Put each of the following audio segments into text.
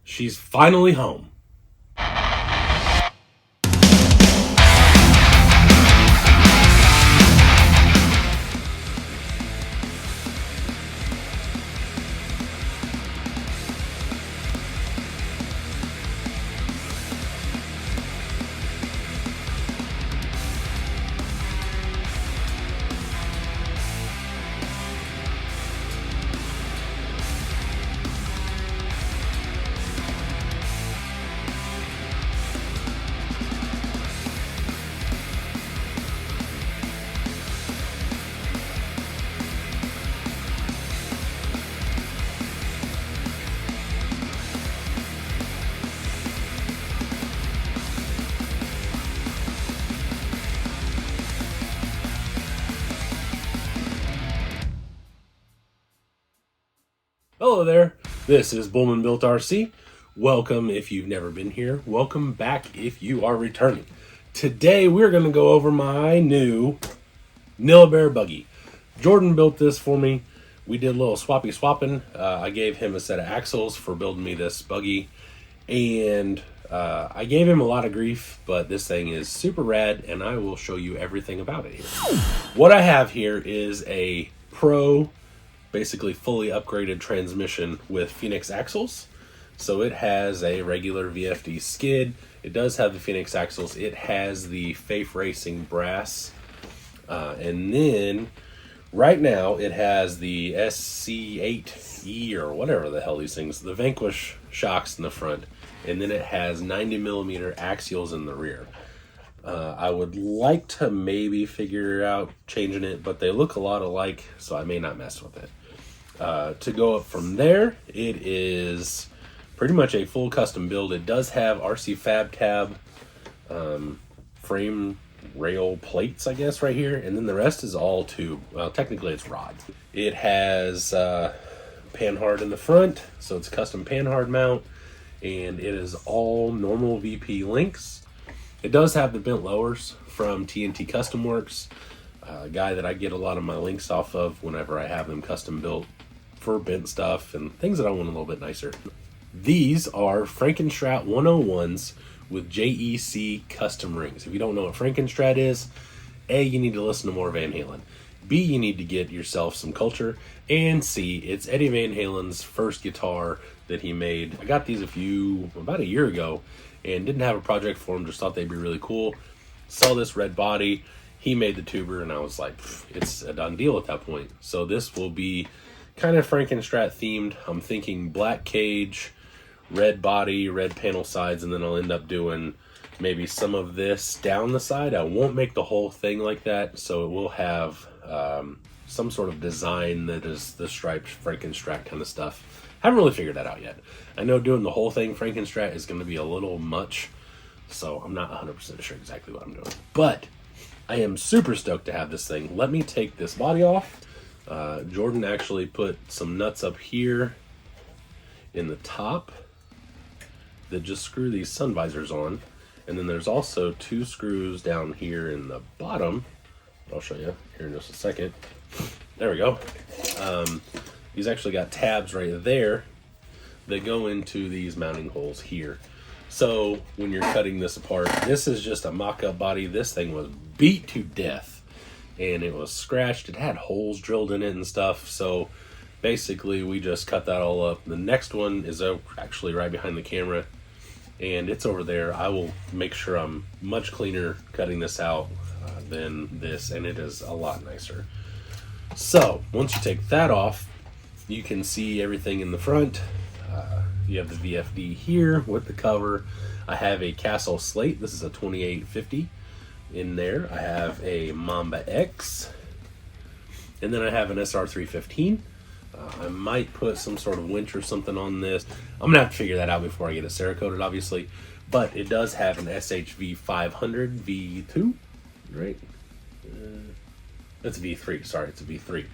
She's finally home. Hello there, this is Bullman Built RC. Welcome if you've never been here. Welcome back if you are returning. Today we're going to go over my new NillaB3ar buggy. Jordan built this for me. We did a little swapping. I gave him a set of axles for building me this buggy. And I gave him a lot of grief, but this thing is super rad and I will show you everything about it here. What I have here is a Pro, basically fully upgraded transmission with Phoenix axles. So it has a regular VFD skid. It does have the Phoenix axles. It has the Faith Racing brass. And then right now it has the SC8E or whatever the hell these things, the Vanquish shocks in the front. And then it has 90mm axials in the rear. I would like to maybe figure out changing it, but they look a lot alike, so I may not mess with it. To go up from there, it is pretty much a full custom build. It does have RC Fab Tab frame rail plates, I guess, right here, and then the rest is all tube. Well, technically it's rod. It has panhard in the front, so it's a custom panhard mount, and it is all normal VP links. It does have the bent lowers from TNT Custom Works, a guy that I get a lot of my links off of whenever I have them custom built for bent stuff and things that I want a little bit nicer. These are Frankenstrat 101s with JEC custom rings. If you don't know what Frankenstrat is, A, you need to listen to more Van Halen. B, you need to get yourself some culture. And C, it's Eddie Van Halen's first guitar that he made. I got these about a year ago and didn't have a project for them, just thought they'd be really cool. Saw this red body, he made the tuber, and I was like, it's a done deal at that point. So this will be kind of Frankenstrat themed. I'm thinking black cage, red body, red panel sides, and then I'll end up doing maybe some of this down the side. I won't make the whole thing like that, so it will have some sort of design that is the striped Frankenstrat kind of stuff. Haven't really figured that out yet. I know doing the whole thing Frankenstrat is going to be a little much, so I'm not 100% sure exactly what I'm doing. But I am super stoked to have this thing. Let me take this body off. Jordan actually put some nuts up here in the top that just screw these sun visors on. And then there's also two screws down here in the bottom. I'll show you here in just a second. There we go. These actually got tabs right there that go into these mounting holes here. So when you're cutting this apart, this is just a mock-up body. This thing was beat to death and it was scratched. It had holes drilled in it and stuff. So basically we just cut that all up. The next one is actually right behind the camera and it's over there. I will make sure I'm much cleaner cutting this out than this, and it is a lot nicer. So once you take that off, you can see everything in the front. You have the VFD here with the cover. I have a Castle slate. This is a 2850 in there. I have a Mamba X, and then I have an SR315. I might put some sort of winch or something on this. I'm gonna have to figure that out before I get it Cerakoted, obviously. But it does have an SHV 500 V2, right? That's a V3. Sorry, it's a V3.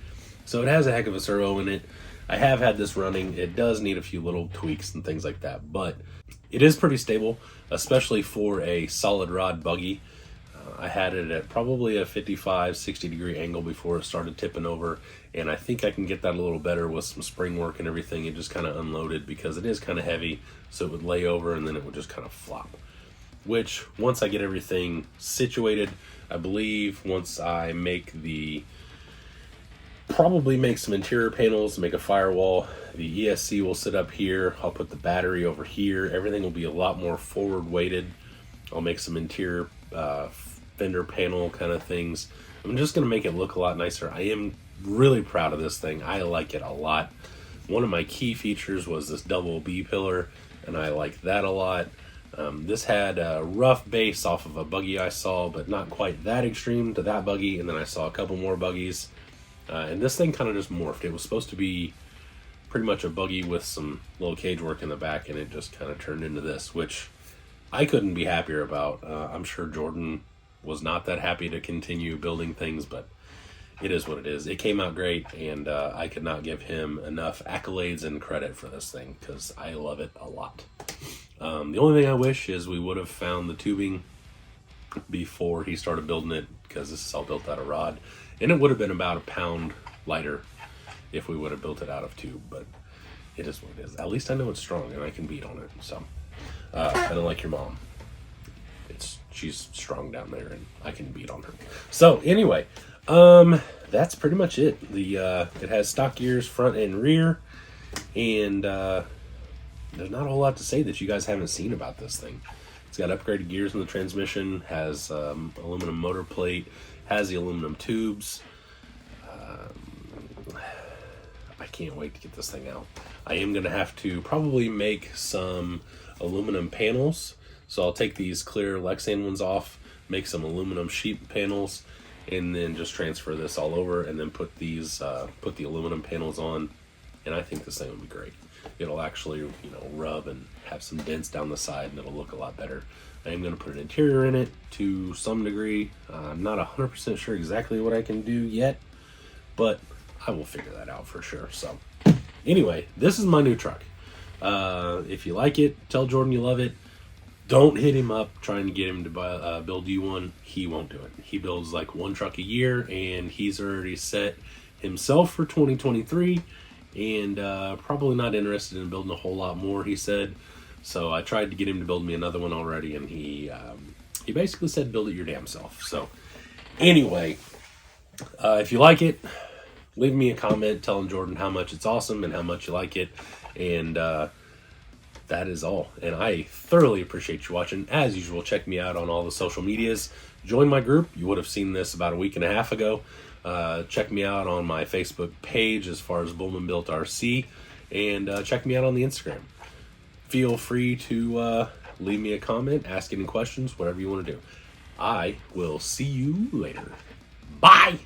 So it has a heck of a servo in it. I have had this running. It does need a few little tweaks and things like that, but it is pretty stable, especially for a solid rod buggy. I had it at probably a 55, 60 degree angle before it started tipping over, and I think I can get that a little better with some spring work and everything. It just kind of unloaded because it is kind of heavy, so it would lay over and then it would just kind of flop. Which, once I get everything situated, I believe once I probably make some interior panels, make a firewall, the ESC will sit up here, I'll put the battery over here, everything will be a lot more forward weighted. I'll make some interior fender panel kind of things. I'm just going to make it look a lot nicer. I am really proud of this thing. I like it a lot. One of my key features was this double B pillar, and I like that a lot. This had a rough base off of a buggy I saw, but not quite that extreme to that buggy, and then I saw a couple more buggies. And this thing kind of just morphed. It was supposed to be pretty much a buggy with some little cage work in the back, and it just kind of turned into this, which I couldn't be happier about. I'm sure Jordan was not that happy to continue building things, but it is what it is. It came out great, and I could not give him enough accolades and credit for this thing because I love it a lot. The only thing I wish is we would have found the tubing before he started building it, because this is all built out of rod, and it would have been about a pound lighter if we would have built it out of tube, but it is what it is. At least I know it's strong and I can beat on it. So kind of like your mom, she's strong down there and I can beat on her. So anyway, that's pretty much it. It has stock gears front and rear, and there's not a whole lot to say that you guys haven't seen about this thing. It's got upgraded gears in the transmission, has aluminum motor plate, has the aluminum tubes. I can't wait to get this thing out. I am going to have to probably make some aluminum panels. So I'll take these clear Lexan ones off, make some aluminum sheet panels, and then just transfer this all over, and then put the aluminum panels on. And I think this thing will be great. It'll actually, rub and have some dents down the side, and it'll look a lot better. I am going to put an interior in it to some degree. I'm not 100% sure exactly what I can do yet, but I will figure that out for sure. So anyway, this is my new truck. If you like it, tell Jordan you love it. Don't hit him up trying to get him to build you one. He won't do it. He builds like one truck a year, and he's already set himself for 2023, and probably not interested in building a whole lot more, he said. So I tried to get him to build me another one already, and he basically said, build it your damn self. So anyway, if you like it, leave me a comment telling Jordan how much it's awesome and how much you like it. And that is all. And I thoroughly appreciate you watching. As usual, check me out on all the social medias. Join my group. You would have seen this about a week and a half ago. Check me out on my Facebook page as far as Bullman Built RC. And check me out on the Instagram. Feel free to leave me a comment, ask any questions, whatever you want to do. I will see you later. Bye!